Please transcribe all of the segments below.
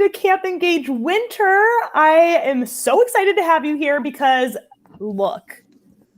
to Camp Engage Winter. I am so excited to have you here because, look,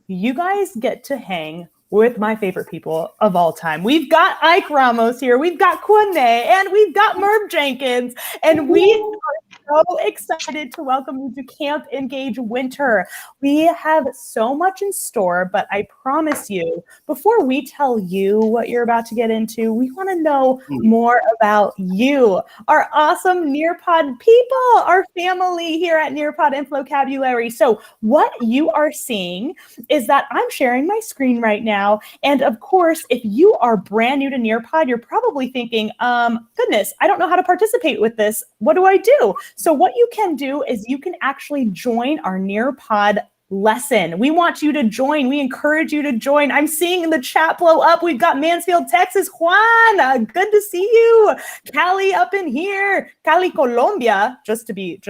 you guys get to hang with my favorite people of all time. We've got Ike Ramos here, we've got Quine, and we've got Merv Jenkins, and we are so excited to welcome you to Camp Engage Winter. We have so much in store, but I promise you, before we tell you what you're about to get into, we want to know more about you, our awesome Nearpod people, our family here at Nearpod Inflocabulary. So what you are seeing is that I'm sharing my screen right now. And of course, if you are brand new to Nearpod, you're probably thinking, goodness, I don't know how to participate with this. What do I do? So what you can do is you can actually join our Nearpod lesson. We want you to join. We encourage you to join. I'm seeing the chat blow up. We've got Mansfield, Texas. Juan, good to see you. Cali up in here. Cali, Colombia, just to be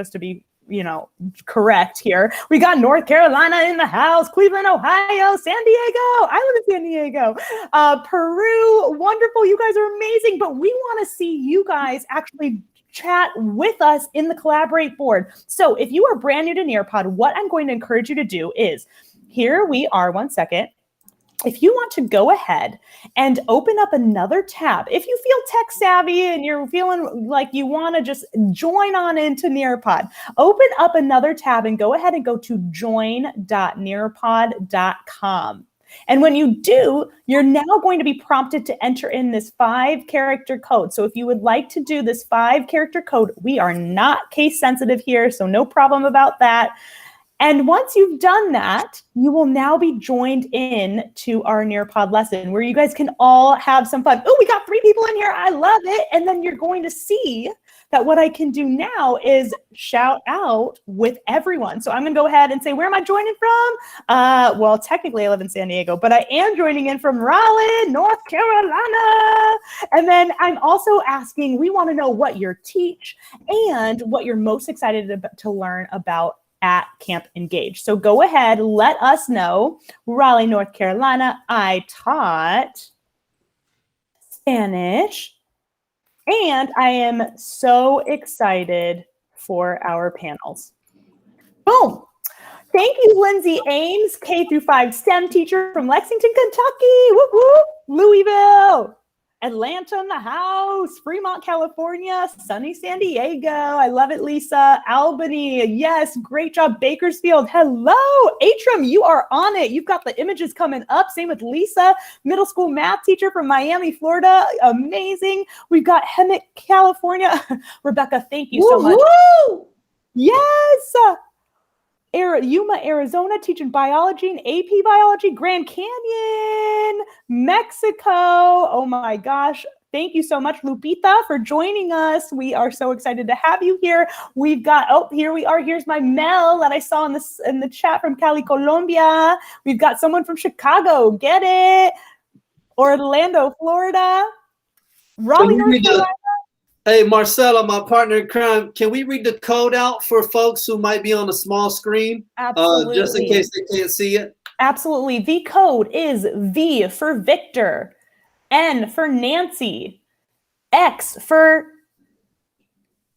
correct here. We got North Carolina in the house, Cleveland, Ohio, San Diego. I live in San Diego. Peru, wonderful. You guys are amazing, but we want to see you guys actually chat with us in the Collaborate board. So if you are brand new to Nearpod, what I'm going to encourage you to do is, here we are, one second. If you want to go ahead and open up another tab, if you feel tech savvy and you're feeling like you want to just join on into Nearpod, open up another tab and go ahead and go to join.nearpod.com. And when you do, you're now going to be prompted to enter in this 5-character code. So if you would like to do this 5-character code, we are not case sensitive here, so no problem about that. And once you've done that, you will now be joined in to our Nearpod lesson where you guys can all have some fun. Oh, we got 3 people in here. I love it. And then you're going to see that what I can do now is shout out with everyone. So I'm going to go ahead and say, where am I joining from? Well, technically I live in San Diego, but I am joining in from Raleigh, North Carolina. And then I'm also asking, we want to know what you teach and what you're most excited to learn about at Camp Engage. So go ahead, let us know. Raleigh, North Carolina, I taught Spanish, and I am so excited for our panels. Boom. Thank you, Lindsay Ames, K-5 STEM teacher from Lexington, Kentucky. Whoop, whoop. Louisville. Atlanta in the house, Fremont, California, sunny San Diego. I love it, Lisa. Albany, yes, great job. Bakersfield, hello. Atram, you are on it. You've got the images coming up. Same with Lisa, middle school math teacher from Miami, Florida. Amazing. We've got Hemet, California. Rebecca, thank you so much. Woo-hoo! Yes. Yuma, Arizona, teaching biology and AP biology. Grand Canyon, Mexico. Oh my gosh. Thank you so much, Lupita, for joining us. We are so excited to have you here. We've got, oh, here we are. Here's my Mel that I saw in the chat from Cali, Colombia. We've got someone from Chicago. Get it? Orlando, Florida. Raleigh, North Carolina. Hey, Marcella, my partner in crime, can we read the code out for folks who might be on a small screen? Absolutely. Just in case they can't see it. Absolutely. The code is V for Victor, N for Nancy, X for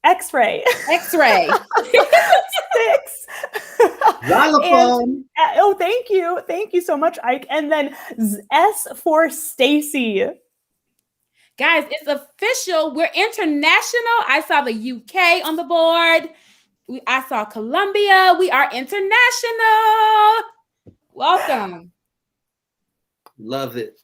X-ray. X-ray. 6. Xylophone. Oh, thank you. Thank you so much, Ike. And then S for Stacy. Guys, it's official. We're international. I saw the UK on the board. I saw Colombia. We are international. Welcome. Love it.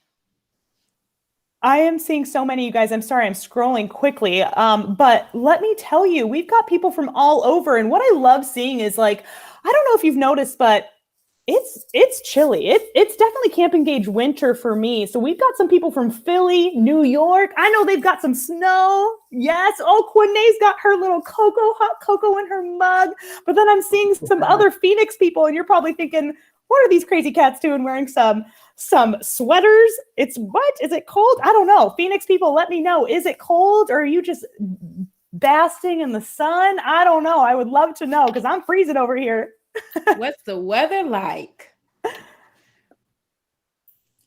I am seeing so many, you guys. I'm sorry, I'm scrolling quickly. But let me tell you, we've got people from all over. And what I love seeing is, like, I don't know if you've noticed, but it's chilly. It's definitely Camp Engage winter for me. So we've got some people from Philly, New York. I know they've got some snow. Yes. Oh, Quine's got her little hot cocoa in her mug. But then I'm seeing some other Phoenix people, and you're probably thinking, what are these crazy cats doing wearing some sweaters? What? Is it cold? I don't know. Phoenix people, let me know. Is it cold, or are you just basking in the sun? I don't know. I would love to know because I'm freezing over here. What's the weather like?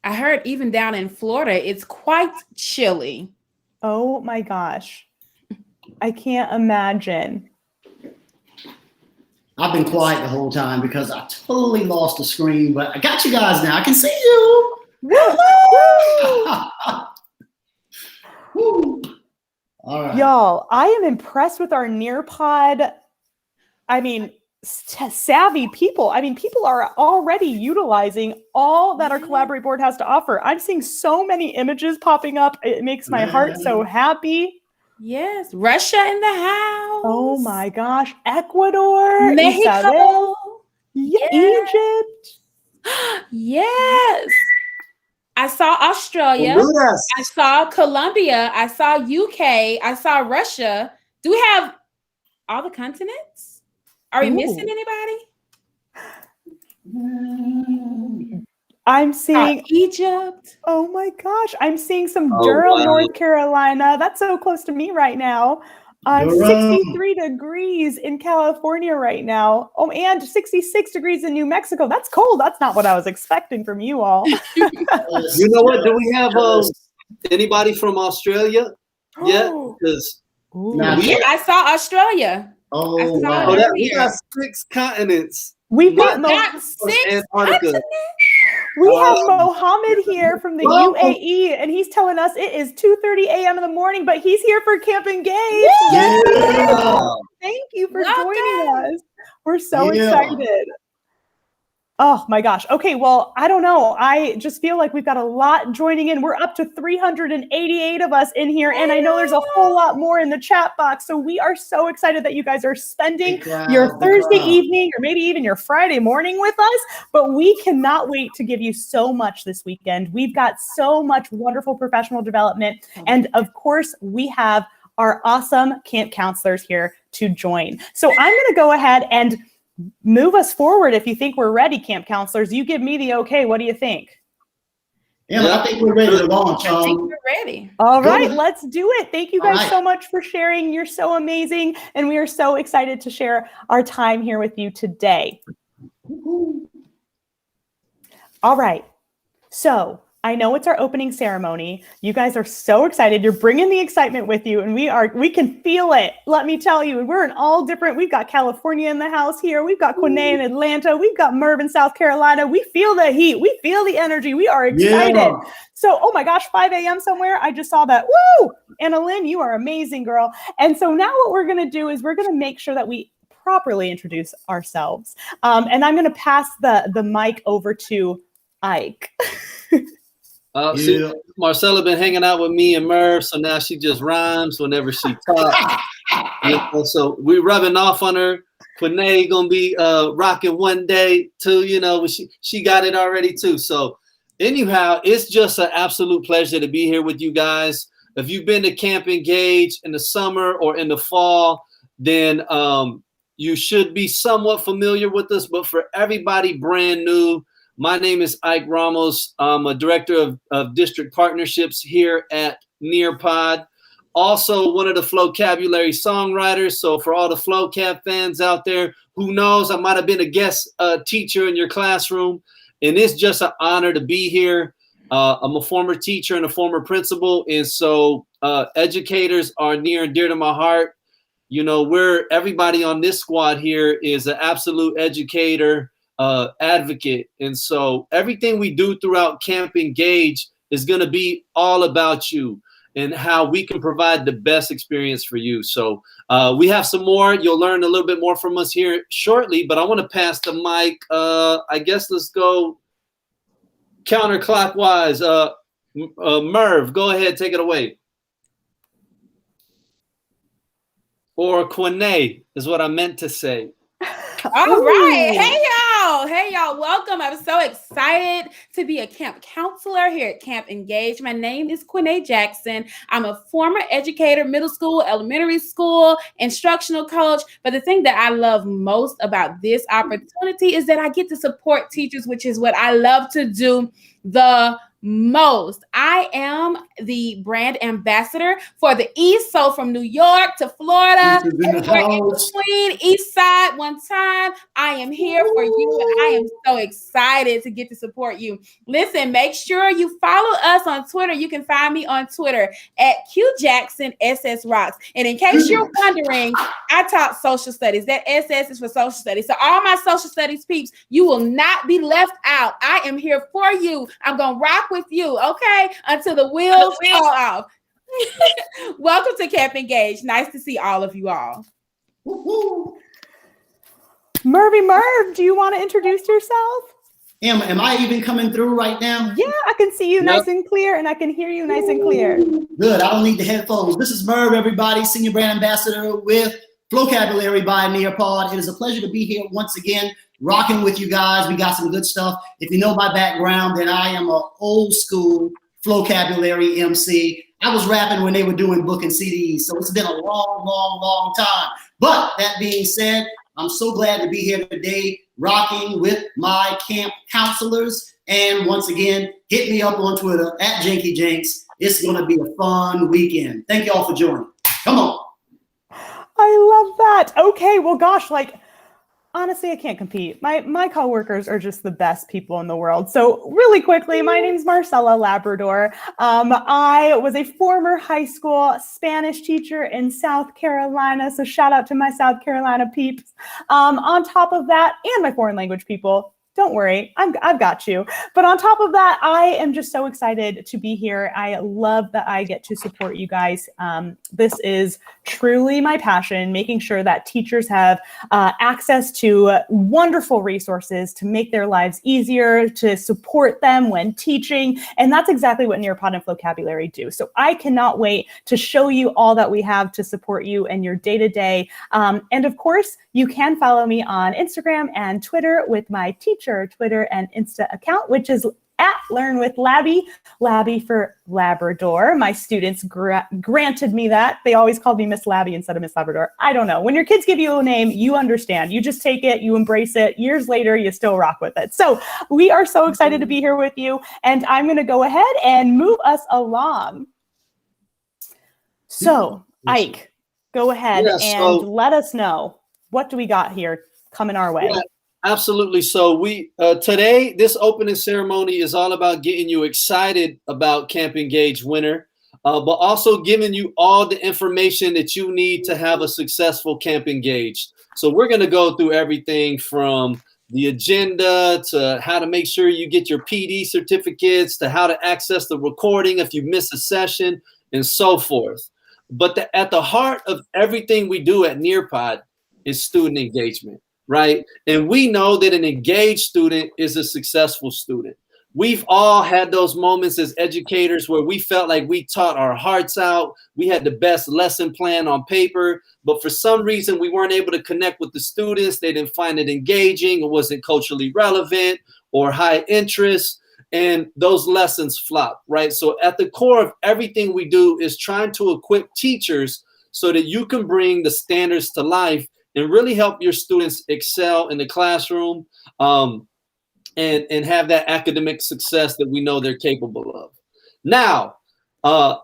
I heard even down in Florida, it's quite chilly. Oh my gosh. I can't imagine. I've been quiet the whole time because I totally lost the screen, but I got you guys now. I can see you. Woo. All right. Y'all, I am impressed with our Nearpod. I mean, savvy people. I mean, people are already utilizing all that our Collaborate board has to offer. I'm seeing so many images popping up. It makes my heart so happy. Yes, Russia in the house. Oh my gosh, Ecuador, Mexico. Isabel, Yes. Egypt. Yes. I saw Australia. Honduras. I saw Colombia. I saw UK. I saw Russia. Do we have all the continents? Are we missing anybody? I'm seeing Egypt. Oh my gosh, I'm seeing some Oh, Durham, wow. North Carolina. That's so close to me right now. Durham. 63 degrees in California right now. Oh, and 66 degrees in New Mexico. That's cold. That's not what I was expecting from you all. You know what? Do we have anybody from Australia yet? Because Ooh. Nah. Yeah, I saw Australia. Oh, I saw wow. it. we got 6 continents. We've Not got Got plus 6 Antarctica. continents. we have Mohammed here from the Welcome. UAE, and he's telling us it is 2:30 a.m. in the morning, but he's here for Camp Engage. Yeah. Thank you for Welcome. joining us. We're so Yeah. excited. Oh my gosh. Okay, well, I don't know. I just feel like we've got a lot joining in. We're up to 388 of us in here, and I know there's a whole lot more in the chat box. So we are so excited that you guys are spending Big crowd, your big Thursday crowd. evening or maybe even your Friday morning with us. But we cannot wait to give you so much this weekend. We've got so much wonderful professional development. And of course, we have our awesome camp counselors here to join. So I'm going to go ahead and move us forward. If you think we're ready, camp counselors, you give me the okay. What do you think? Yeah, I think we're ready to launch. I think we're ready. All Go right, ahead. let's do it. Thank you All guys right. so much for sharing. You're so amazing. And we are so excited to share our time here with you today. All right. So I know it's our opening ceremony. You guys are so excited. You're bringing the excitement with you, and we can feel it. Let me tell you, we're in all different. We've got California in the house here. We've got Quinay in Atlanta. We've got Merv in South Carolina. We feel the heat. We feel the energy. We are excited. Yeah. So, oh my gosh, 5 a.m. somewhere. I just saw that. Woo! Anna Lynn, you are amazing, girl. And so now what we're going to do is we're going to make sure that we properly introduce ourselves. And I'm going to pass the mic over to Ike. See, Marcella been hanging out with me and Merv, so now she just rhymes whenever she talks. So we rubbing off on her. Quinay gonna be rocking one day too. You know, she got it already too. So anyhow, it's just an absolute pleasure to be here with you guys. If you've been to Camp Engage in the summer or in the fall, then you should be somewhat familiar with us. But for everybody brand new, my name is Ike Ramos. I'm a director of district partnerships here at Nearpod. Also, one of the Flowcabulary songwriters. So for all the Flowcab fans out there, who knows, I might have been a guest teacher in your classroom. And it's just an honor to be here. I'm a former teacher and a former principal. And so educators are near and dear to my heart. You know, everybody on this squad here is an absolute educator, advocate. And so everything we do throughout Camp Engage is going to be all about you and how we can provide the best experience for you. So we have some more. You'll learn a little bit more from us here shortly, but I want to pass the mic. I guess let's go counterclockwise. Merv, go ahead, take it away. Or Quinay is what I meant to say. All right. Hey, y'all. Welcome. I'm so excited to be a camp counselor here at Camp Engage. My name is Quinay Jackson. I'm a former educator, middle school, elementary school, instructional coach. But the thing that I love most about this opportunity is that I get to support teachers, which is what I love to do the most. I am the brand ambassador for the East. So from New York to Florida, everywhere in between, East Side, one time, I am here for you, and I am so excited to get to support you. Listen, make sure you follow us on Twitter. You can find me on Twitter at QJacksonSSRocks. And in case you're wondering, I taught social studies. That SS is for social studies. So all my social studies peeps, you will not be left out. I am here for you. I'm going to rock with you, okay? Until the wheels fall off. Welcome to Camp Engage. Nice to see all of you all. Mervy Merv, do you want to introduce yourself? Am I even coming through right now? Yeah, I can see you nice and clear, and I can hear you nice and clear. Good. I don't need the headphones. This is Merv, everybody, Senior Brand Ambassador with Flocabulary by Nearpod. It is a pleasure to be here once again, rocking with you guys. We got some good stuff. If you know my background, then I am an old school Flocabulary MC. I was rapping when they were doing booking CDs, so it's been a long time. But that being said, I'm so glad to be here today, rocking with my camp counselors. And once again, hit me up on Twitter at JankyJanks. It's going to be a fun weekend. Thank you all for joining. Come on. I love that. Okay, well, gosh, honestly, I can't compete. My coworkers are just the best people in the world. So really quickly, my name is Marcella Labrador. I was a former high school Spanish teacher in South Carolina. So shout out to my South Carolina peeps. On top of that, and my foreign language people, don't worry, I've got you. But on top of that, I am just so excited to be here. I love that I get to support you guys. This is truly my passion, making sure that teachers have access to wonderful resources to make their lives easier, to support them when teaching. And that's exactly what Nearpod and Flocabulary do. So I cannot wait to show you all that we have to support you in your day-to-day. And of course, you can follow me on Instagram and Twitter with my teacher Twitter and Insta account, which is at Learn with Labby, Labby for Labrador. My students granted me that. They always called me Miss Labby instead of Miss Labrador. I don't know. When your kids give you a name, you understand. You just take it, you embrace it. Years later, you still rock with it. So we are so excited to be here with you. And I'm going to go ahead and move us along. So Ike, go ahead and let us know. What do we got here coming our way? Yeah. Absolutely. So we today, this opening ceremony is all about getting you excited about Camp Engage Winter, but also giving you all the information that you need to have a successful Camp Engage. So we're going to go through everything from the agenda to how to make sure you get your PD certificates to how to access the recording if you miss a session and so forth. But at the heart of everything we do at Nearpod is student engagement. Right? And we know that an engaged student is a successful student. We've all had those moments as educators where we felt like we taught our hearts out. We had the best lesson plan on paper, but for some reason we weren't able to connect with the students. They didn't find it engaging, it wasn't culturally relevant or high interest, and those lessons flop, right? So at the core of everything we do is trying to equip teachers so that you can bring the standards to life and really help your students excel in the classroom and have that academic success that we know they're capable of. Now,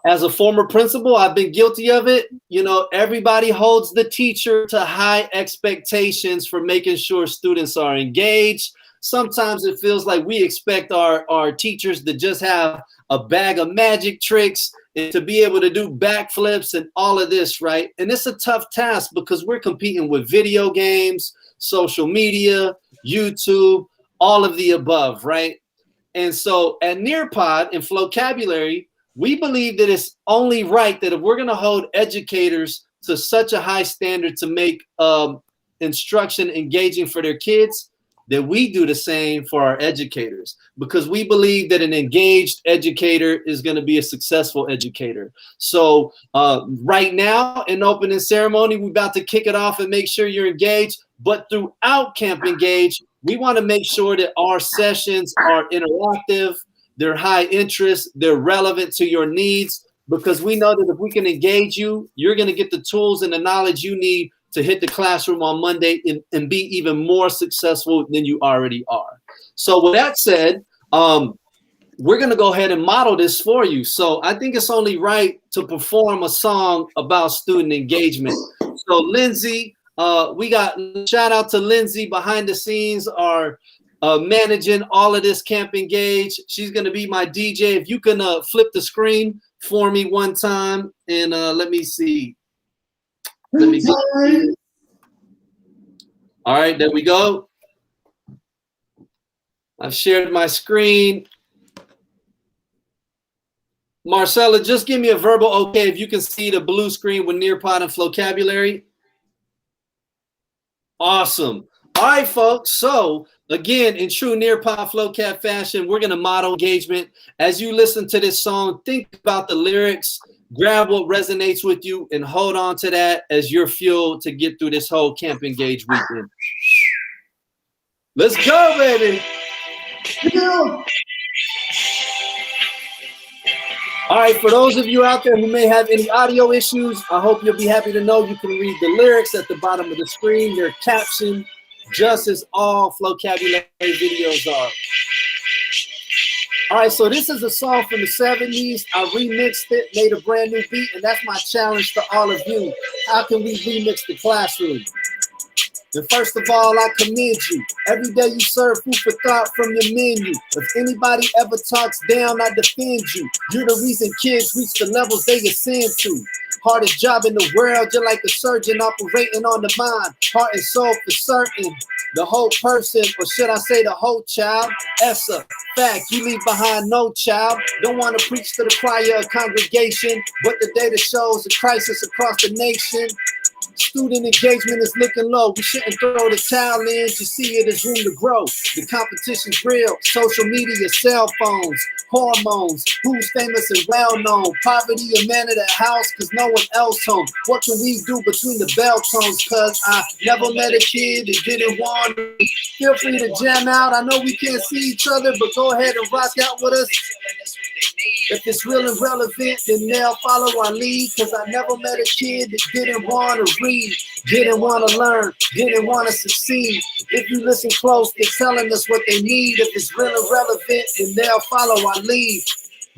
as a former principal, I've been guilty of it. You know, everybody holds the teacher to high expectations for making sure students are engaged. Sometimes it feels like we expect our teachers to just have a bag of magic tricks and to be able to do backflips and all of this, right? And it's a tough task because we're competing with video games, social media, YouTube, all of the above, right? And so at Nearpod and Flocabulary, we believe that it's only right that if we're going to hold educators to such a high standard to make instruction engaging for their kids, that we do the same for our educators, because we believe that an engaged educator is going to be a successful educator. So right now in opening ceremony, we're about to kick it off and make sure you're engaged. But throughout Camp Engage, we want to make sure that our sessions are interactive, they're high interest, they're relevant to your needs, because we know that if we can engage you, you're going to get the tools and the knowledge you need to hit the classroom on Monday and be even more successful than you already are. So with that said, we're going to go ahead and model this for you. So I think it's only right to perform a song about student engagement. So Lindsay, We got shout out to Lindsay behind the scenes, our managing all of this Camp Engage. She's gonna be my DJ. If you can flip the screen for me one time, and let me see. Let me see. All right, there we go. I've shared my screen. Marcella, just give me a verbal okay if you can see the blue screen with Nearpod and Flocabulary. Awesome. All right, folks. So again, in true Nearpod Flocab fashion, we're going to model engagement. As you listen to this song, think about the lyrics, grab what resonates with you, and hold on to that as your fuel to get through this whole Camp Engage weekend. Let's go, baby. All right, for those of you out there who may have any audio issues, I hope you'll be happy to know you can read the lyrics at the bottom of the screen. They're captioned just as all Flocabulary videos are. All right, so this is a song from the 70s. I remixed it, made a brand new beat, and that's my challenge to all of you. How can we remix the classroom? And first of all, I commend you. Every day you serve food for thought from your menu. If anybody ever talks down, I defend you. You're the reason kids reach the levels they ascend to. Hardest job in the world, you're like a surgeon operating on the mind. Heart and soul for certain. The whole person, or should I say the whole child? That's a fact, you leave behind no child. Don't want to preach to the choir or congregation, but the data shows a crisis across the nation. Student engagement is looking low. We shouldn't throw the towel in. You see it as room to grow. The competition's real. Social media, cell phones, hormones. Who's famous and well known? Poverty, a man of the house, cause no one else home. What can we do between the bell tones? Cause I never met a kid that didn't want to. Feel free to jam out. I know we can't see each other, but go ahead and rock out with us. If it's real and relevant, then they'll follow our lead. Cause I never met a kid that didn't want to read, didn't want to learn, didn't want to succeed. If you listen close, they're telling us what they need. If it's real and relevant, then they'll follow our lead.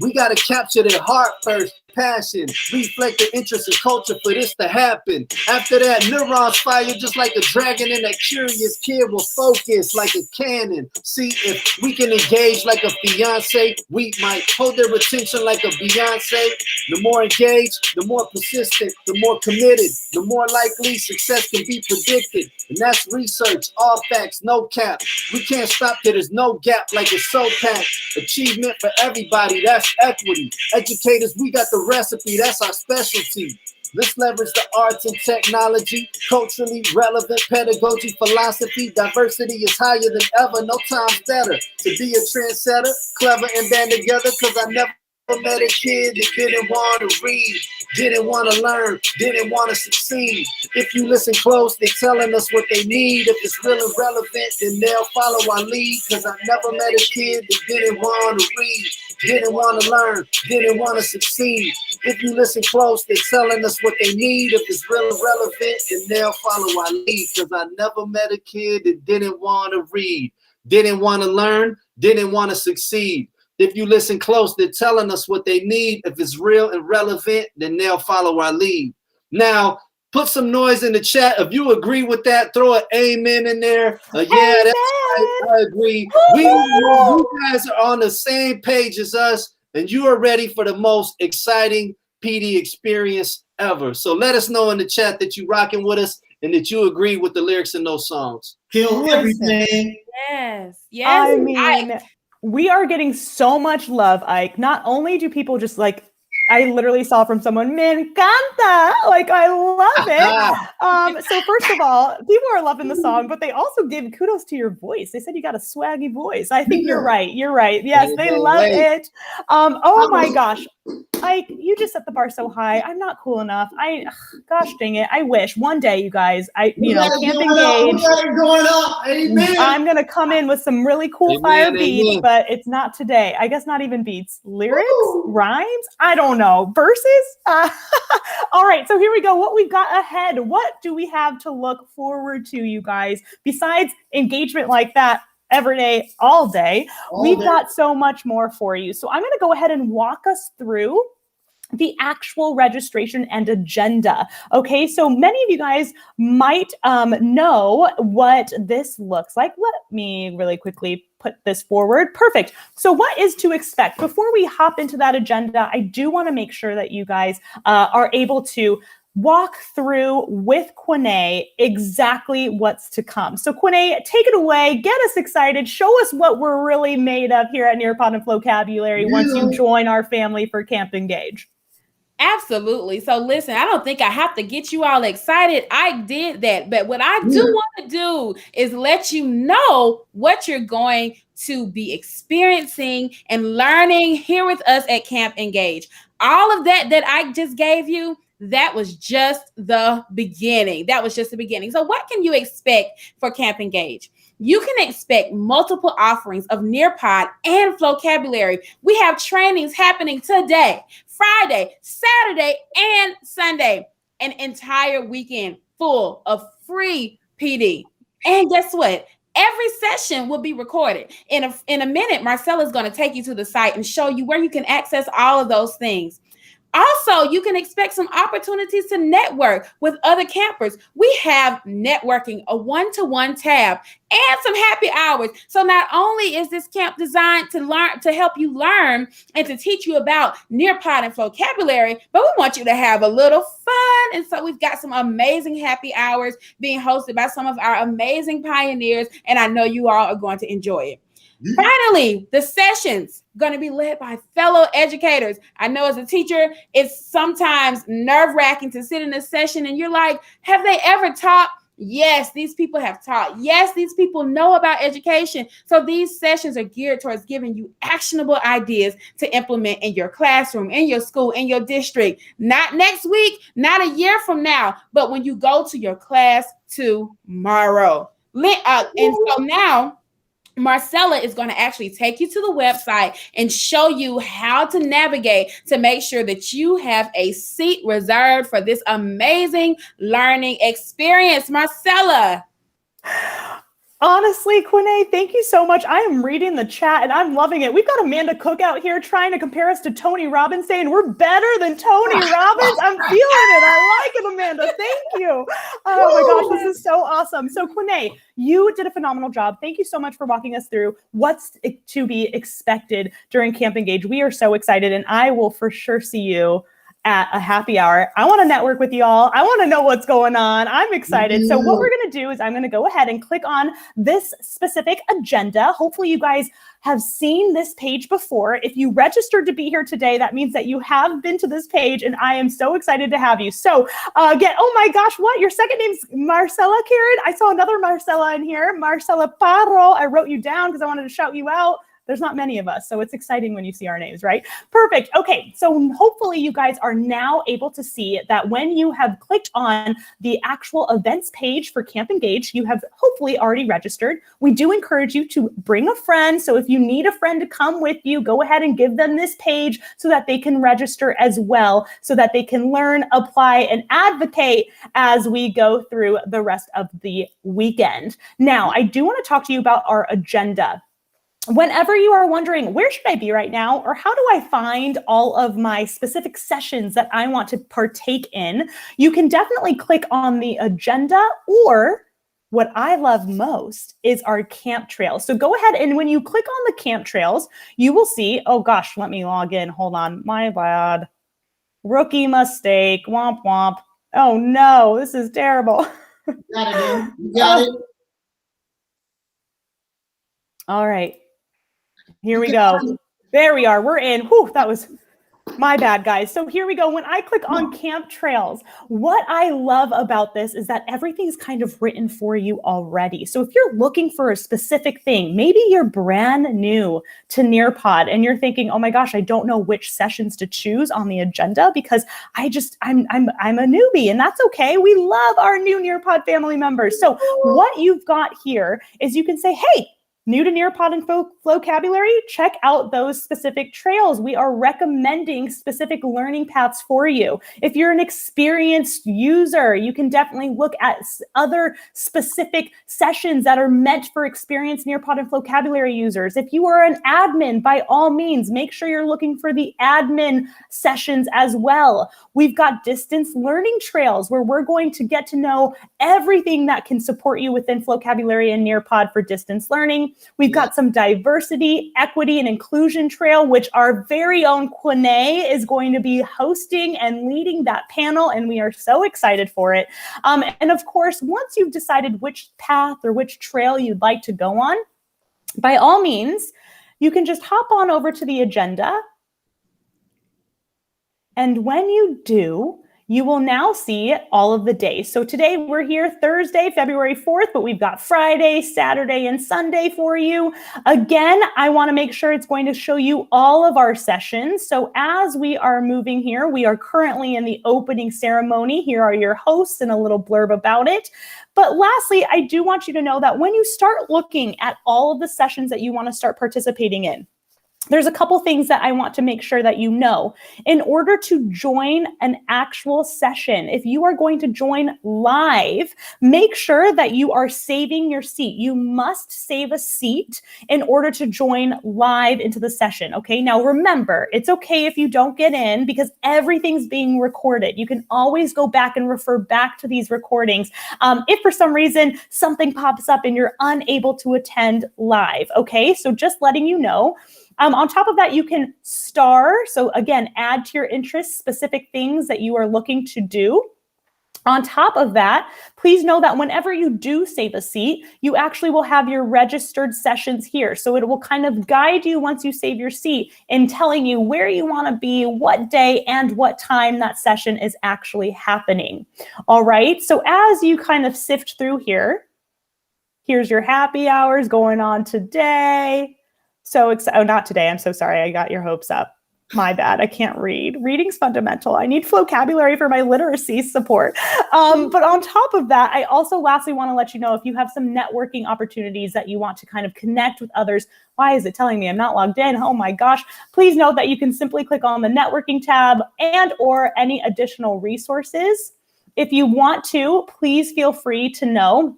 We got to capture their heart first. Passion, reflect the interest in culture for this to happen. After that, neurons fire just like a dragon, and that curious kid will focus like a cannon. See, if we can engage like a fiance, we might hold their attention like a Beyonce. The more engaged, the more persistent, the more committed, the more likely success can be predicted. And that's research, all facts, no cap. We can't stop till there's no gap like it's so packed. Achievement for everybody, that's equity. Educators, we got the recipe, that's our specialty. Let's leverage the arts and technology, culturally relevant pedagogy, philosophy. Diversity is higher than ever, no time's better to be a trendsetter, clever and band together. Cause I never met a kid that didn't want to read, didn't want to learn, didn't want to succeed. If you listen close, they're telling us what they need. If it's real and relevant, then they'll follow our lead. Cause I never met a kid that didn't want to read, didn't want to learn, didn't want to succeed. If you listen close, they're telling us what they need. If it's real and relevant, then they'll follow our lead. Cause I never met a kid that didn't want to read, didn't want to learn, didn't want to succeed. If you listen close, they're telling us what they need. If it's real and relevant, then they'll follow our lead. Now, put some noise in the chat. If you agree with that, throw an amen in there. Yeah, that's right. I agree. You guys are on the same page as us, and you are ready for the most exciting PD experience ever. So let us know in the chat that you're rocking with us and that you agree with the lyrics in those songs. Kill everything. Yes. I mean, we are getting so much love, Ike. Not only do people just like, I literally saw from someone, me encanta, like I love it. So first of all, people are loving the song, but they also gave kudos to your voice. They said you got a swaggy voice. I think you're right. You're right. Yes, they love it. Oh my gosh. Ike, you just set the bar so high. I'm not cool enough. Gosh dang it. I wish one day, you guys, Camp Engage. I'm gonna come in with some really cool fire beats, but it's not today. I guess not even beats. Lyrics, rhymes. I don't know. Verses. All right. So here we go. What we've got ahead. What do we have to look forward to, you guys? Besides engagement like that. Every day, all day. We've got so much more for you. So I'm going to go ahead and walk us through the actual registration and agenda. Okay, so many of you guys might know what this looks like. Let me really quickly put this forward. Perfect. So what is to expect? Before we hop into that agenda, I do want to make sure that you guys are able to walk through with Quinay exactly what's to come. So Quinay, take it away, get us excited, show us what we're really made of here at Nearpod and Flocabulary once you join our family for Camp Engage. Absolutely. So listen, I don't think I have to get you all excited. I did that. But what I do want to do is let you know what you're going to be experiencing and learning here with us at Camp Engage. All of that I just gave you, that was just the beginning. That was just the beginning. So what can you expect for Camp Engage? You can expect multiple offerings of Nearpod and Flocabulary. We have trainings happening today, Friday, Saturday, and Sunday. An entire weekend full of free PD. And guess what? Every session will be recorded. In a minute, Marcella is going to take you to the site and show you where you can access all of those things. Also, you can expect some opportunities to network with other campers. We have networking, a one-to-one tab, and some happy hours. So not only is this camp designed to help you learn and to teach you about Nearpod and Flocabulary, but we want you to have a little fun. And so we've got some amazing happy hours being hosted by some of our amazing pioneers, and I know you all are going to enjoy it. Finally, the sessions going to be led by fellow educators. I know as a teacher, it's sometimes nerve-wracking to sit in a session and you're like, have they ever taught? Yes, these people have taught. Yes, these people know about education. So these sessions are geared towards giving you actionable ideas to implement in your classroom, in your school, in your district. Not next week, not a year from now, but when you go to your class tomorrow. And so now, Marcella is going to actually take you to the website and show you how to navigate to make sure that you have a seat reserved for this amazing learning experience. Marcella. Honestly, Quinay, thank you so much. I am reading the chat and I'm loving it. We've got Amanda Cook out here trying to compare us to Tony Robbins, saying we're better than Tony Robbins. I'm feeling it. I like it, Amanda. Thank you. Oh my gosh, this is so awesome. So Quinay, you did a phenomenal job. Thank you so much for walking us through what's to be expected during Camp Engage. We are so excited and I will for sure see you at a happy hour. I want to network with y'all. I want to know what's going on. I'm excited. So what we're going to do is I'm going to go ahead and click on this specific agenda. Hopefully you guys have seen this page before. If you registered to be here today, that means that you have been to this page and I am so excited to have you. So again, oh my gosh, what? Your second name's Marcella, Karen? I saw another Marcella in here. Marcella Parro. I wrote you down because I wanted to shout you out. There's not many of us, so it's exciting when you see our names, right? Perfect. Okay, so hopefully you guys are now able to see that when you have clicked on the actual events page for Camp Engage, you have hopefully already registered. We do encourage you to bring a friend. So if you need a friend to come with you, go ahead and give them this page so that they can register as well, so that they can learn, apply, and advocate as we go through the rest of the weekend. Now, I do want to talk to you about our agenda. Whenever you are wondering, where should I be right now? Or how do I find all of my specific sessions that I want to partake in? You can definitely click on the agenda, or what I love most is our camp trails. So go ahead and when you click on the camp trails, you will see, oh gosh, let me log in. Hold on, my bad. Rookie mistake, womp womp. Oh no, this is terrible. You got it, man. You got it. All right. Here we go. There we are. We're in. Whew, that was my bad, guys. So here we go. When I click on Camp Trails, what I love about this is that everything's kind of written for you already. So if you're looking for a specific thing, maybe you're brand new to Nearpod and you're thinking, oh my gosh, I don't know which sessions to choose on the agenda because I'm a newbie, and that's okay. We love our new Nearpod family members. So what you've got here is you can say, hey, New to Nearpod and vocabulary? Check out those specific trails. We are recommending specific learning paths for you. If you're an experienced user, you can definitely look at other specific sessions that are meant for experienced Nearpod and vocabulary users. If you are an admin, by all means, make sure you're looking for the admin sessions as well. We've got distance learning trails where we're going to get to know everything that can support you within vocabulary and Nearpod for distance learning. We've got some diversity, equity, and inclusion trail, which our very own Quinay is going to be hosting and leading that panel, and we are so excited for it. And of course, once you've decided which path or which trail you'd like to go on, by all means, you can just hop on over to the agenda. And when you do, you will now see all of the days. So today we're here Thursday, February 4th, but we've got Friday, Saturday, and Sunday for you. Again, I want to make sure it's going to show you all of our sessions. So as we are moving here, we are currently in the opening ceremony. Here are your hosts and a little blurb about it. But lastly, I do want you to know that when you start looking at all of the sessions that you want to start participating in, there's a couple things that I want to make sure that you know. In order to join an actual session, if you are going to join live, make sure that you are saving your seat. You must save a seat in order to join live into the session, okay? Now remember, it's okay if you don't get in because everything's being recorded. You can always go back and refer back to these recordings if for some reason something pops up and you're unable to attend live, okay? So just letting you know. On top of that, you can star. So again, add to your interests specific things that you are looking to do. On top of that, please know that whenever you do save a seat, you actually will have your registered sessions here. So it will kind of guide you once you save your seat in telling you where you want to be, what day and what time that session is actually happening. All right. So as you kind of sift through here, here's your happy hours going on today. Oh, not today. I'm so sorry. I got your hopes up. My bad. I can't read. Reading's fundamental. I need vocabulary for my literacy support. But on top of that, I also lastly want to let you know if you have some networking opportunities that you want to kind of connect with others. Why is it telling me I'm not logged in? Oh my gosh. Please note that you can simply click on the networking tab and or any additional resources. If you want to, please feel free to know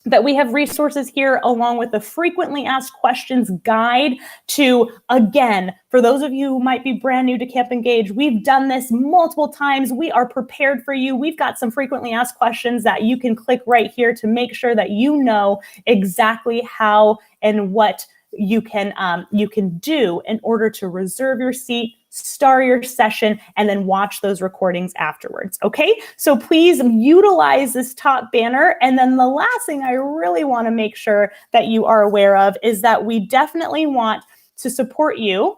that we have resources here along with the frequently asked questions guide to, again, for those of you who might be brand new to Camp Engage, we've done this multiple times. We are prepared for you. We've got some frequently asked questions that you can click right here to make sure that you know exactly how and what you can do in order to reserve your seat, star your session, and then watch those recordings afterwards, okay? So please utilize this top banner. And then the last thing I really want to make sure that you are aware of is that we definitely want to support you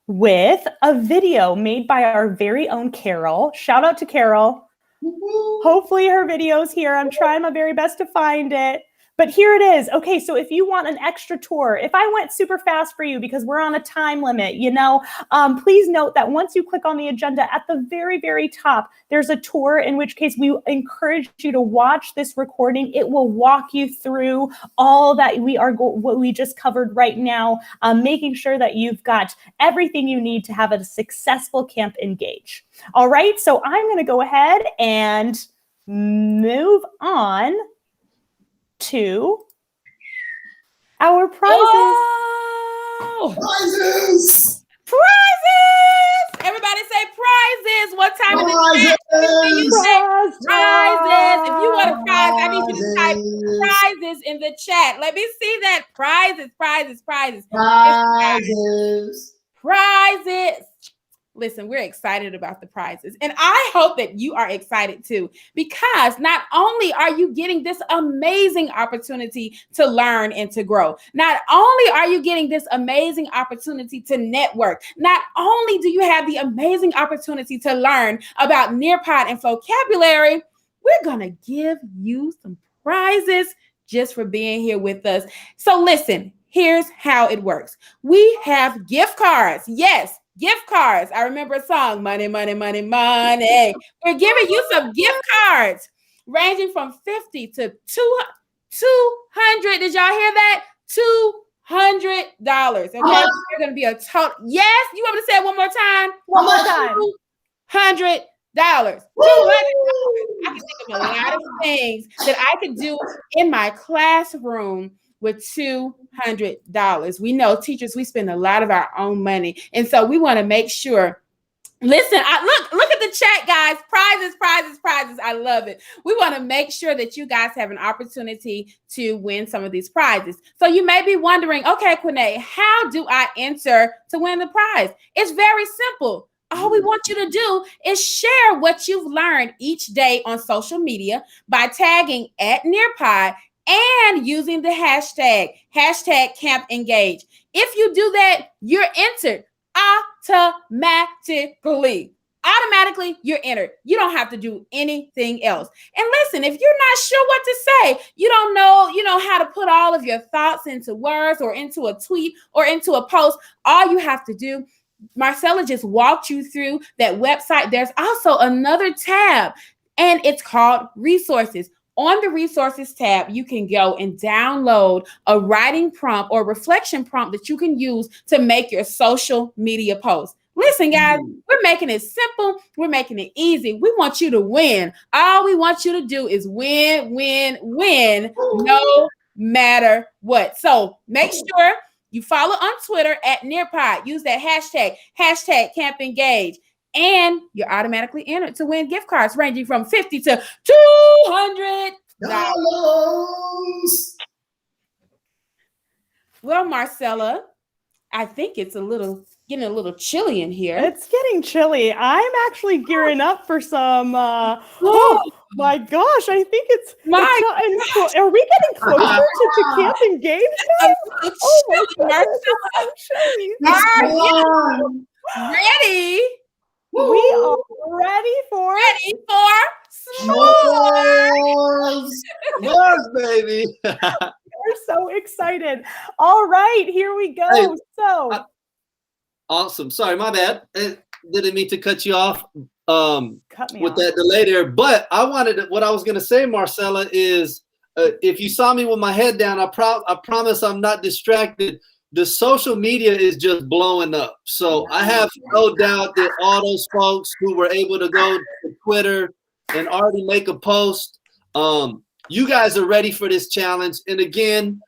with a video made by our very own Carol. Shout out to Carol. Hopefully her video's here. I'm trying my very best to find it. But here it is. Okay, so if you want an extra tour, if I went super fast for you because we're on a time limit, please note that once you click on the agenda at the very, very top, there's a tour, in which case we encourage you to watch this recording. It will walk you through all that what we just covered right now, making sure that you've got everything you need to have a successful Camp Engage. All right, so I'm going to go ahead and move on to our prizes. Oh! Prizes! Prizes! Everybody say prizes. What time is it? You say prizes. If you want a prize, I need you to type prizes in the chat. Let me see that. Prizes, prizes, prizes. Prizes. Prizes. Listen, we're excited about the prizes. And I hope that you are excited too, because not only are you getting this amazing opportunity to learn and to grow, not only are you getting this amazing opportunity to network, not only do you have the amazing opportunity to learn about Nearpod and vocabulary, we're going to give you some prizes just for being here with us. So listen, here's how it works. We have gift cards. Yes. Gift cards. I remember a song, money, money, money, money. We're giving you some gift cards ranging from 50 to 200. Did y'all hear that? $200. Okay, they're gonna be a total. Yes, you want me to say it one more time? One more time. $200. $200. I can think of a lot of things that I could do in my classroom with $200. We know teachers, we spend a lot of our own money. And so we want to make sure. Listen, look at the chat, guys. Prizes. I love it. We want to make sure that you guys have an opportunity to win some of these prizes. So you may be wondering, okay, Quinay, how do I enter to win the prize? It's very simple. All we want you to do is share what you've learned each day on social media by tagging @Nearpod and using the hashtag #CampEngage. If you do that, you're entered automatically. You're entered. You don't have to do anything else. And listen, if you're not sure what to say, you don't know, how to put all of your thoughts into words or into a tweet or into a post, all you have to do, Marcella just walked you through that website. There's also another tab, and it's called Resources. On the Resources tab, you can go and download a writing prompt or reflection prompt that you can use to make your social media post. Listen, guys, we're making it simple. We're making it easy. We want you to win. All we want you to do is win, no matter what. So make sure you follow on Twitter @Nearpod. Use that hashtag #CampEngage. And you're automatically entered to win gift cards ranging from $50 to $200. Well, Marcella, I think it's getting a little chilly in here. It's getting chilly. I'm actually gearing up for some. Oh my gosh! I think it's. Are we getting closer to Camp Engage now? Oh my goodness! It's so chilly. Ready? We are ready for s'mores. S'mores, baby. We're so excited. All right, here we go. Hey, awesome. Sorry, my bad. I didn't mean to cut you off with that delay there. But what I was going to say, Marcella, is if you saw me with my head down, I promise I'm not distracted. The social media is just blowing up. So I have no doubt that all those folks who were able to go to Twitter and already make a post, you guys are ready for this challenge. And again,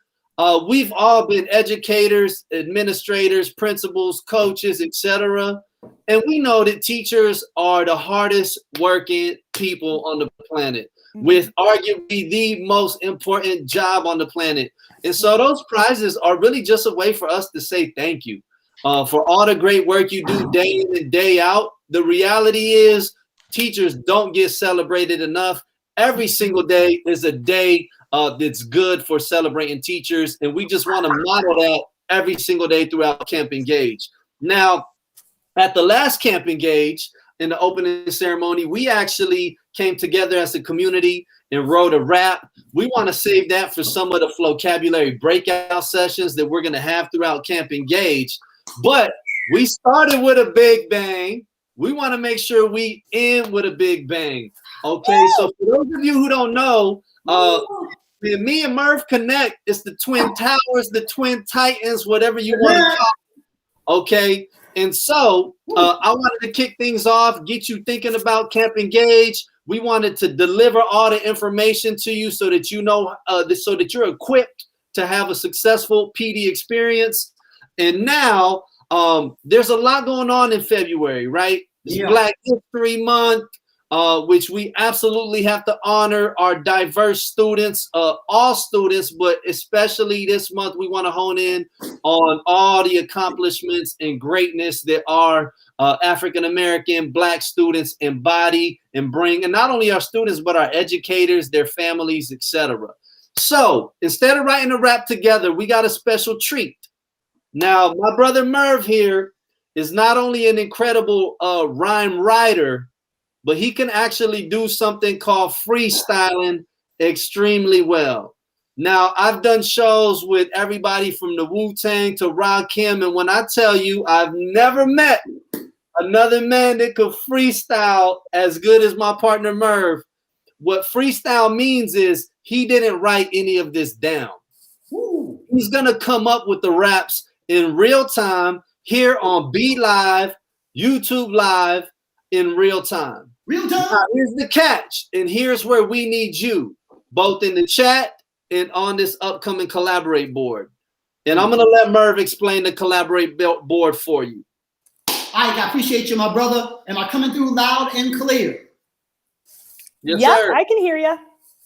we've all been educators, administrators, principals, coaches, etc. And we know that teachers are the hardest working people on the planet, with arguably the most important job on the planet. And so those prizes are really just a way for us to say thank you for all the great work you do day in and day out. The reality is teachers don't get celebrated enough. Every single day is a day that's good for celebrating teachers. And we just want to model that every single day throughout Camp Engage. Now, at the last Camp Engage, in the opening ceremony, we actually came together as a community and wrote a rap. We want to save that for some of the vocabulary breakout sessions that we're going to have throughout Camp Engage. But we started with a big bang. We want to make sure we end with a big bang. Okay, so for those of you who don't know, me and Merv Connect, it's the Twin Towers, the Twin Titans, whatever you want to call it. Okay, and so I wanted to kick things off, get you thinking about Camp Engage. We wanted to deliver all the information to you so that you know, so that you're equipped to have a successful PD experience. And now there's a lot going on in February, right? It's Black History Month, which we absolutely have to honor our diverse students, all students, but especially this month, we want to hone in on all the accomplishments and greatness that our African-American Black students embody and bring, and not only our students, but our educators, their families, etc. So instead of writing a rap together, we got a special treat. Now, my brother Merv here is not only an incredible rhyme writer, but he can actually do something called freestyling extremely well. Now, I've done shows with everybody from the Wu-Tang to Rakim, and when I tell you, I've never met another man that could freestyle as good as my partner Merv. What freestyle means is he didn't write any of this down. He's gonna come up with the raps in real time here on Be Live, YouTube Live in real time. Real time. Now, here's the catch, and here's where we need you, both in the chat and on this upcoming Collaborate board. And I'm gonna let Merv explain the Collaborate board for you. Ike, I appreciate you, my brother. Am I coming through loud and clear? Yes, Yep, sir. I can hear you.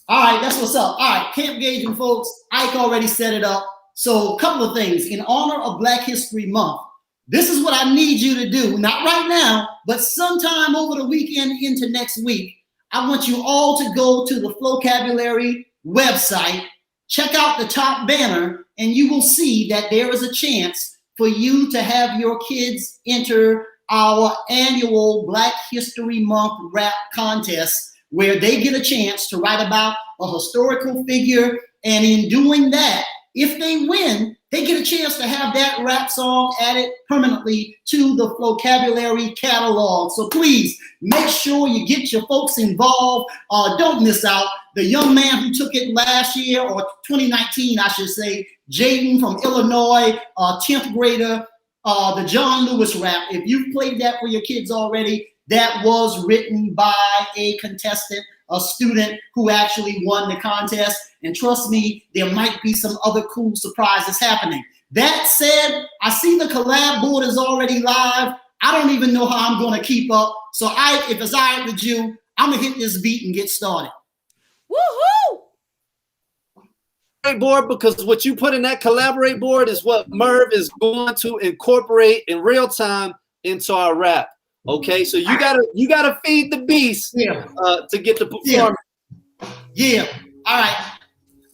All right, that's what's up. All right, camp gauging, folks. Ike already set it up. So a couple of things. In honor of Black History Month, this is what I need you to do. Not right now, but sometime over the weekend into next week. I want you all to go to the Flocabulary website, check out the top banner, and you will see that there is a chance for you to have your kids enter our annual Black History Month rap contest, where they get a chance to write about a historical figure. And in doing that, if they win, they get a chance to have that rap song added permanently to the Flocabulary catalog. So please make sure you get your folks involved. Don't miss out. The young man who took it last year, or 2019, I should say, Jaden from Illinois, 10th grader, the John Lewis rap. If you've played that for your kids already, that was written by a contestant, a student who actually won the contest. And trust me, there might be some other cool surprises happening. That said, I see the collab board is already live. I don't even know how I'm going to keep up. So if it's all right with you, I'm going to hit this beat and get started. Woohoo! Board, because what you put in that Collaborate board is what Merv is going to incorporate in real time into our rap. Okay, so you gotta feed the beast to get the performance. Yeah. All right.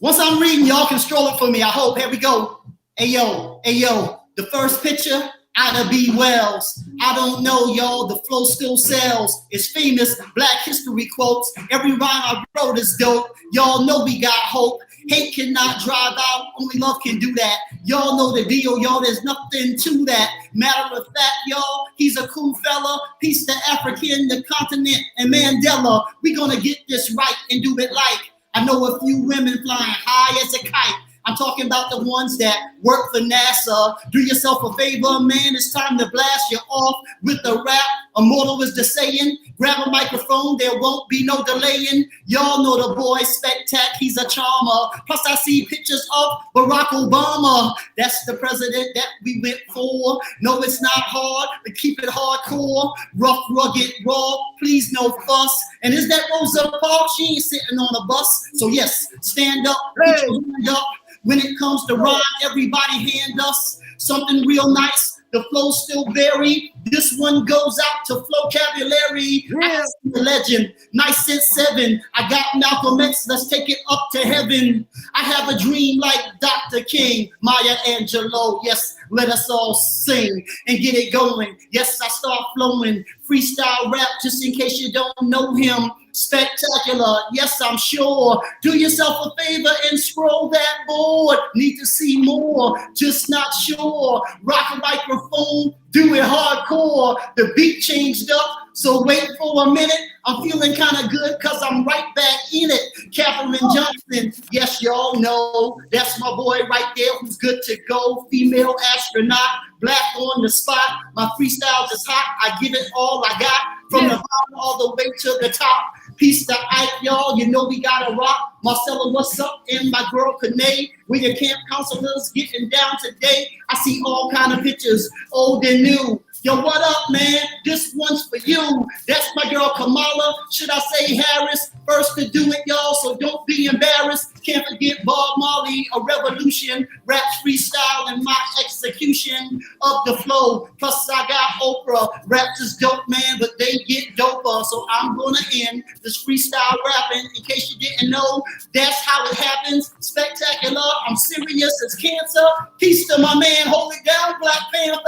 Once I'm reading, y'all can stroll it for me. I hope. Here we go. Hey yo. The first picture, Ida B. Wells. I don't know, y'all. The flow still sells. It's famous Black history quotes. Every rhyme I wrote is dope. Y'all know we got hope. Hate cannot drive out, only love can do that. Y'all know the deal, y'all, there's nothing to that. Matter of fact, y'all, he's a cool fella. Peace to African, the continent, and Mandela. We gonna get this right and do it like. I know a few women flying high as a kite. I'm talking about the ones that work for NASA. Do yourself a favor, man, it's time to blast you off with the rap. Immortal is the saying. Grab a microphone, there won't be no delaying. Y'all know the boy Spectac, he's a charmer. Plus I see pictures of Barack Obama. That's the president that we went for. No, it's not hard, but keep it hardcore. Rough, rugged, raw, please no fuss. And is that Rosa Parks? She ain't sitting on a bus. So yes, stand up, put your hand up. When it comes to rhyme, everybody hand us something real nice. The flow's still buried. This one goes out to Flocabulary. I see the legend, nice since 7. I got Malcolm X, let's take it up to heaven. I have a dream like Dr. King, Maya Angelou. Yes, let us all sing and get it going. Yes, I start flowing. Freestyle rap, just in case you don't know him. Spectacular, yes, I'm sure. Do yourself a favor and scroll that board. Need to see more, just not sure. Rock a microphone, do it hardcore. The beat changed up, so wait for a minute. I'm feeling kind of good because I'm right back in it. Catherine Johnson, yes, y'all know. That's my boy right there who's good to go. Female astronaut, black on the spot. My freestyle is hot. I give it all I got. From the bottom all the way to the top. Peace to Ike, y'all. You know we gotta rock. Marcella, what's up? And my girl, Kanae. We your camp counselors getting down today. I see all kind of pictures, old and new. Yo, what up, man? This one's for you. That's my girl, Kamala. Should I say Harris? First to do it, y'all, so don't be embarrassed. Can't forget Bob Marley, a revolution. Raps freestyle and my execution of the flow. Plus, I got Oprah. Raps is dope, man, but they get doper. So I'm gonna end this freestyle rapping. In case you didn't know, that's how it happens. Spectacular. I'm serious as cancer. Peace to my man. Hold it down, Black Panther.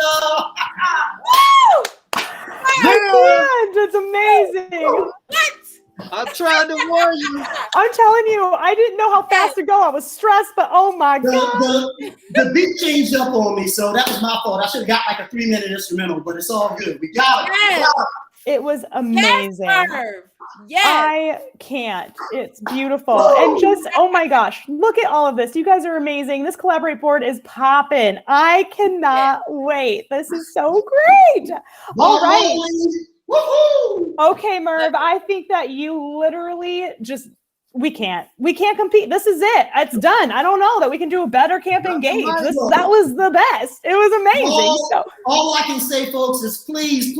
Woo! I can't. It's amazing. What? I tried to warn you. I'm telling you, I didn't know how fast to go. I was stressed, but oh my God. The beat changed up on me, so that was my fault. I should have got like a 3-minute instrumental, but it's all good. We got it. Yes. It was Yes, amazing. Merv. Yes. I can't. It's beautiful. And just, oh my gosh, look at all of this. You guys are amazing. This Collaborate board is popping. I cannot wait. This is so great. All right. Woohoo! Okay, Merv, I think that you literally just, we can't compete. This is it. It's done. I don't know that we can do a better Camp Engage. That was the best. It was amazing. All I can say, folks, is please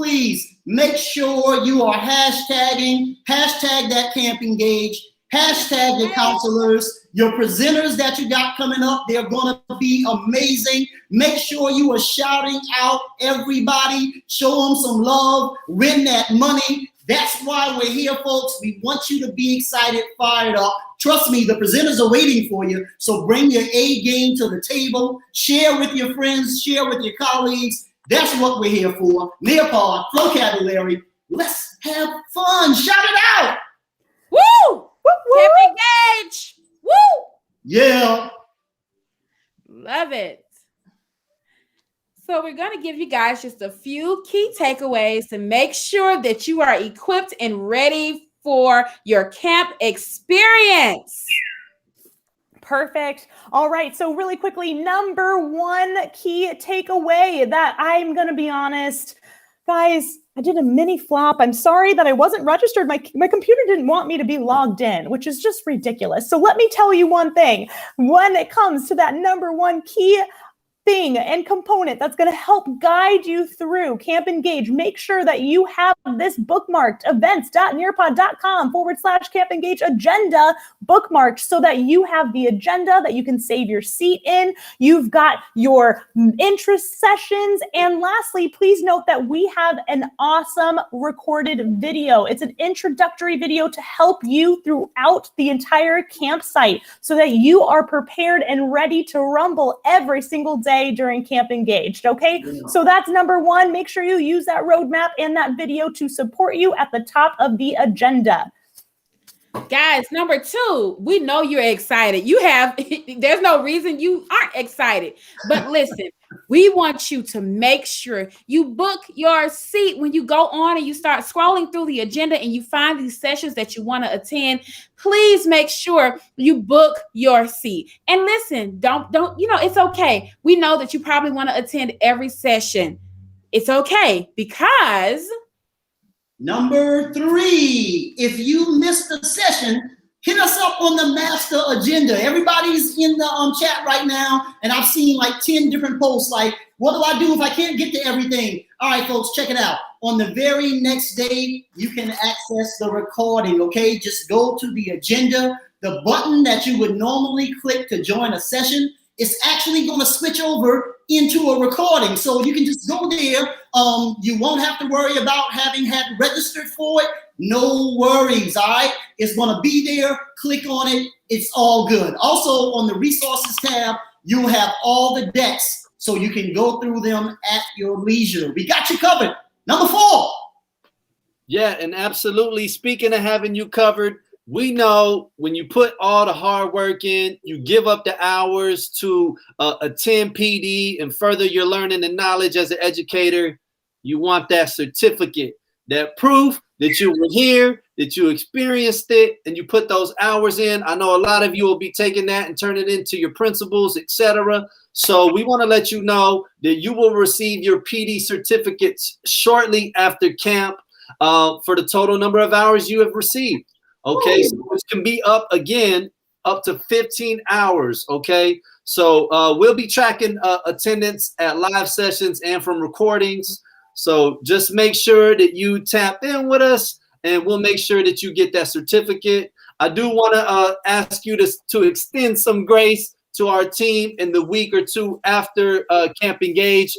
make sure you are hashtag that Camp Engage, hashtag your counselors, your presenters that you got coming up. They're going to be amazing. Make sure you are shouting out everybody. Show them some love. Win that money. That's why we're here, folks. We want you to be excited, fired up. Trust me, the presenters are waiting for you. So bring your A game to the table. Share with your friends. Share with your colleagues. That's what we're here for. Nearpod, Flocabulary. Let's have fun. Shout it out. Woo! Camp Engage. Woo! Yeah. Love it. So we're going to give you guys just a few key takeaways to make sure that you are equipped and ready for your camp experience. Perfect. All right. So really quickly, number one key takeaway that I'm going to be honest, guys, I did a mini flop. I'm sorry that I wasn't registered. My computer didn't want me to be logged in, which is just ridiculous. So let me tell you one thing. When it comes to that number one key thing and component that's going to help guide you through Camp Engage, make sure that you have this bookmarked, events.nearpod.com/Camp Engage agenda bookmarked so that you have the agenda that you can save your seat in. You've got your interest sessions. And lastly, please note that we have an awesome recorded video. It's an introductory video to help you throughout the entire campsite so that you are prepared and ready to rumble every single day during Camp Engaged, okay? So that's number one. Make sure you use that roadmap and that video to support you at the top of the agenda. Guys, number two, we know you're excited. There's no reason you aren't excited. But listen, we want you to make sure you book your seat when you go on and you start scrolling through the agenda and you find these sessions that you want to attend. Please make sure you book your seat. And listen, don't, it's okay. We know that you probably want to attend every session. It's okay because number three, if you missed a session, hit us up on the master agenda. Everybody's in the chat right now, and I've seen like 10 different posts like, what do I do if I can't get to everything? All right, folks, check it out. On the very next day, you can access the recording, okay? Just go to the agenda. The button that you would normally click to join a session is actually going to switch over into a recording. So you can just go there. You won't have to worry about having had registered for it. No worries, all right? It's going to be there. Click on it. It's all good. Also, on the resources tab, you'll have all the decks so you can go through them at your leisure. We got you covered. Number four. Yeah, and absolutely. Speaking of having you covered, we know when you put all the hard work in, you give up the hours to attend PD and further your learning and knowledge as an educator, you want that certificate, that proof that you were here, that you experienced it, and you put those hours in. I know a lot of you will be taking that and turn it into your principals, etc. So we want to let you know that you will receive your PD certificates shortly after camp for the total number of hours you have received. Okay, so which can be up to 15 hours. Okay, so we'll be tracking attendance at live sessions and from recordings. So just make sure that you tap in with us, and we'll make sure that you get that certificate. I do want to ask you to extend some grace to our team in the week or two after Camp Engage.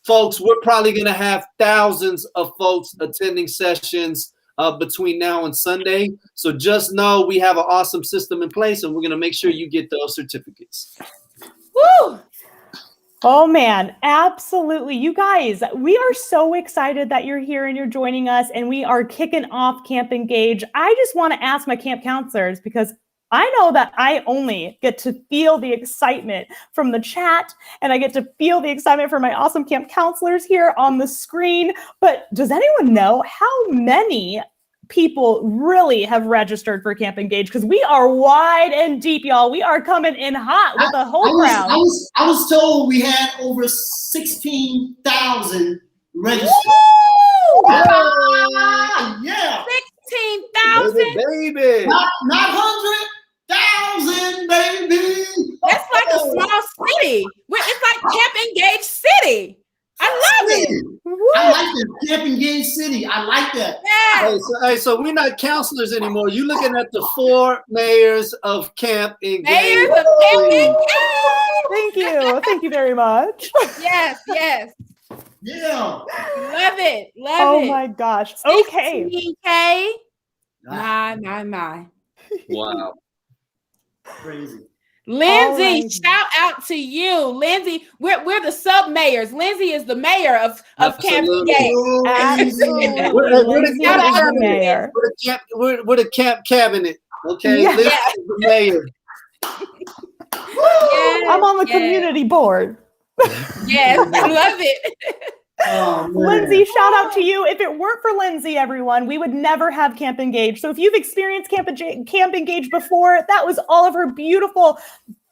Folks, we're probably going to have thousands of folks attending sessions between now and Sunday. So just know we have an awesome system in place, and we're going to make sure you get those certificates. woo! Oh man, absolutely. You guys, we are so excited that you're here and you're joining us, and we are kicking off Camp Engage. I just want to ask my camp counselors, because I know that I only get to feel the excitement from the chat, and I get to feel the excitement from my awesome camp counselors here on the screen. But does anyone know how many people really have registered for Camp Engage? Because we are wide and deep, y'all. We are coming in hot with the whole crowd. I was told we had over 16,000 registered. Yeah. 16,000? Baby. Not 100,000, baby. That's like a small city. It's like Camp Engage City. I love it. I like that. Camp Engage City. I like that. Yeah. So we're not counselors anymore. You're looking at the 4 mayors of Camp Engage. Mayors of Camp Engage. Thank you. Thank you very much. Yes. Yeah. Love it. Oh my gosh. Okay. 16K. My. Wow. Crazy. Lindsay, Alright. shout out to you. Lindsay, we're the sub-mayors. Lindsay is the mayor of Camp Absolutely. Engage. Absolutely. We're the Lindsay camp is the cabinet. mayor. We're the camp cabinet. Okay. Yeah. Liz is the mayor. Yes, I'm on the yes. community board. Yes, I love it. Oh, man. Lindsay, shout out to you. If it weren't for Lindsay, everyone, we would never have Camp Engage. So if you've experienced Camp Engage before, that was all of her beautiful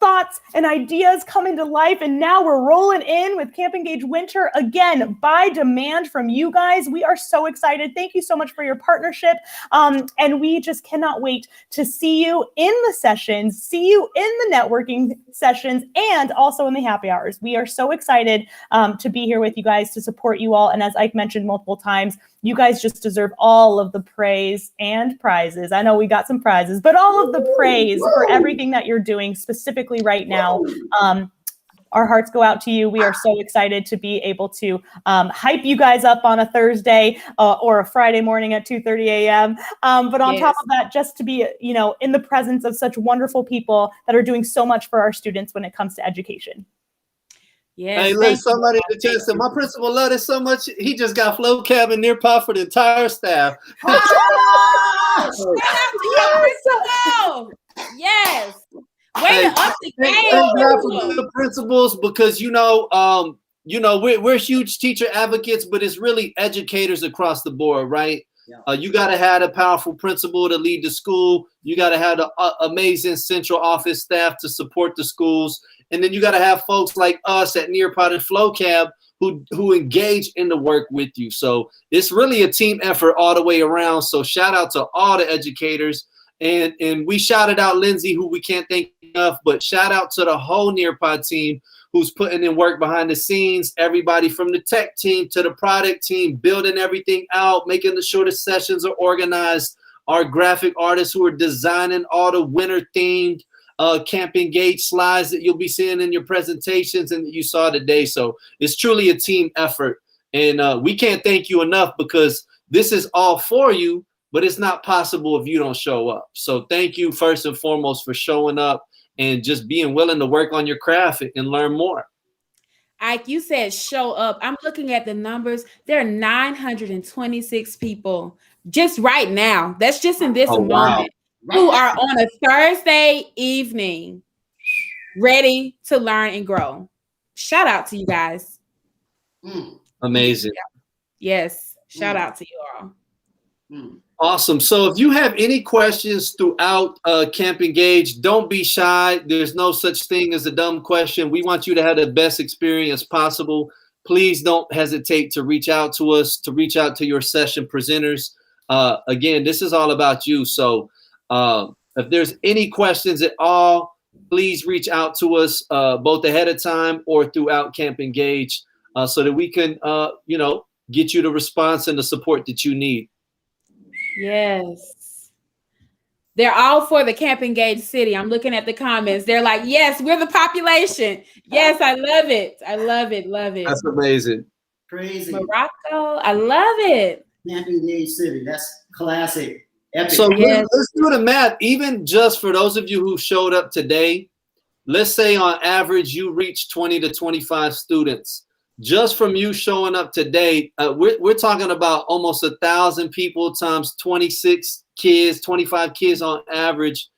thoughts and ideas coming to life. And now we're rolling in with Camp Engage Winter again by demand from you guys. We are so excited. Thank you so much for your partnership. And we just cannot wait to see you in the sessions, see you in the networking sessions, and also in the happy hours. We are so excited to be here with you guys to support you all. And as Ike mentioned multiple times, you guys just deserve all of the praise and prizes. I know we got some prizes, but all of the praise for everything that you're doing specifically right now. Our hearts go out to you. We are so excited to be able to hype you guys up on a Thursday or a Friday morning at 2:30 a.m. But on top of that, just to be, in the presence of such wonderful people that are doing so much for our students when it comes to education. Yes, Hey, look, somebody in the chat said, my principal loved it so much, he just got Flow Cab and Nearpod for the entire staff. Shout out to your principal. Yes. Way to up the Thank game. God for the principals, because we're huge teacher advocates, but it's really educators across the board, right? Yeah. You got to have a powerful principal to lead the school. You got to have the amazing central office staff to support the schools. And then you got to have folks like us at Nearpod and FlowCab who engage in the work with you. So it's really a team effort all the way around. So shout out to all the educators. And we shouted out Lindsay, who we can't thank enough, but shout out to the whole Nearpod team who's putting in work behind the scenes, everybody from the tech team to the product team, building everything out, making sure the sessions are organized, our graphic artists who are designing all the winter themed Camp Engage slides that you'll be seeing in your presentations and that you saw today. So it's truly a team effort. And we can't thank you enough, because this is all for you, but it's not possible if you don't show up. So thank you first and foremost for showing up and just being willing to work on your craft and learn more. Ike, you said show up. I'm looking at the numbers. There are 926 people just right now. That's just in this moment. Who are on a Thursday evening ready to learn and grow. Shout out to you guys. Amazing. Yes. Shout out to you all. Awesome. So if you have any questions throughout Camp Engage, don't be shy. There's no such thing as a dumb question. We want you to have the best experience possible. Please don't hesitate to reach out to us, to reach out to your session presenters. Again, this is all about you. So if there's any questions at all, please reach out to us both ahead of time or throughout Camp Engage so that we can, get you the response and the support that you need. Yes. They're all for the Camp Engage City. I'm looking at the comments. They're like, yes, we're the population. Yes, I love it. I love it. Love it. That's amazing. Crazy. Morocco. I love it. Camp Engage City. That's classic. Epic. So let's do the math. Even just for those of you who showed up today, let's say on average you reach 20 to 25 students. Just from you showing up today, we're talking about almost 1,000 people times 26 kids, 25 kids on average.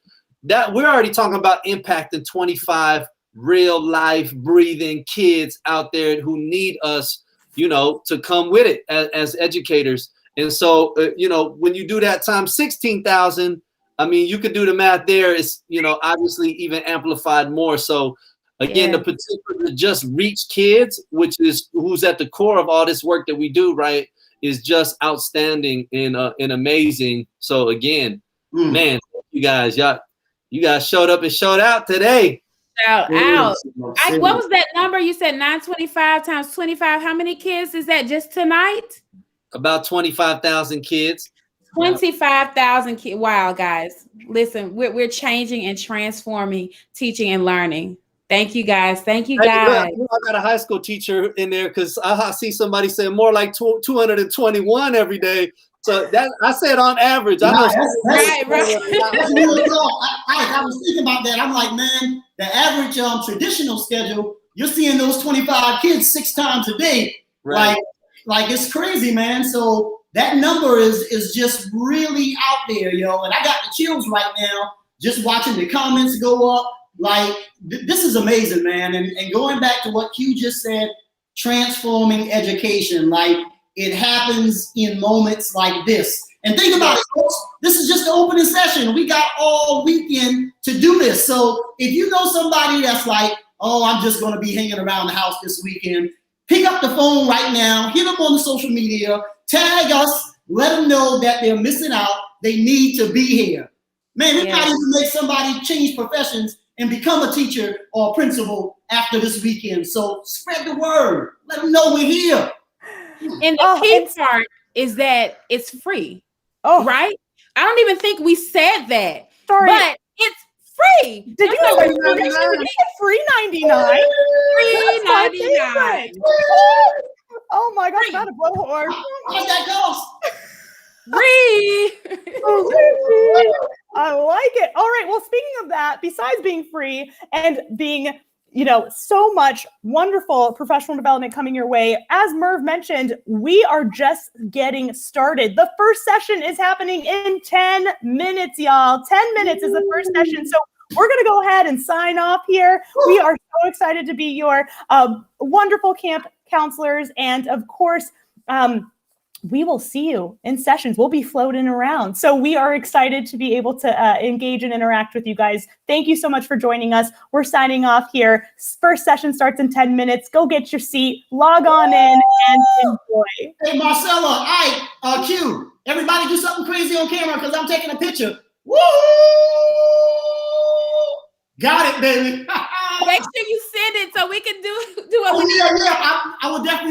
that we're already talking about impacting 25 real life breathing kids out there who need us, you know, to come with it as educators. And so, you know, when you do that times 16,000, I mean, you could do the math there. It's, you know, obviously even amplified more. So again, the potential to just reach kids, which is who's at the core of all this work that we do, right, is just outstanding and amazing. So again, man, you guys showed up and showed out today. Shout out. What was that number? You said 925 times 25. How many kids is that just tonight? About 25,000 kids. 25,000 kids. Wow, guys. Listen, we're changing and transforming teaching and learning. Thank you, guys. Thank you, guys. I got a high school teacher in there because I see somebody say more like 221 every day. So that I said on average. I know. Right. I was thinking about that. I'm like, man, the average traditional schedule, you're seeing those 25 kids 6 times a day. Right. Like it's crazy, man. So that number is just really out there, yo. And I got the chills right now just watching the comments go up. Like this is amazing, man. And going back to what Q just said, transforming education, like it happens in moments like this. And think about it, folks. This is just the opening session. We got all weekend to do this. So if you know somebody that's like, oh, I'm just going to be hanging around the house this weekend, pick up the phone right now, hit them on the social media, tag us, let them know that they're missing out. They need to be here. Man, we might even make somebody change professions and become a teacher or a principal after this weekend. So spread the word. Let them know we're here. And the key part is that it's free. Oh, right? I don't even think we said that. Sorry. But it's free. Did you know free 99? Free 99. Oh my gosh, not a blowhorn. How's that cost? Free. I like it. All right. Well, speaking of that, besides being free and being, you know, so much wonderful professional development coming your way, as Merv mentioned, we are just getting started. The first session is happening in 10 minutes, y'all. 10 minutes is the first session. So we're going to go ahead and sign off here. We are so excited to be your wonderful camp counselors. And of course, we will see you in sessions. We'll be floating around. So we are excited to be able to engage and interact with you guys. Thank you so much for joining us. We're signing off here. First session starts in 10 minutes. Go get your seat, log on in, and enjoy. Hey, Marcella, Q, everybody do something crazy on camera because I'm taking a picture. Woo! Got it, baby. Make sure you send it so we can do what we yeah. I will definitely.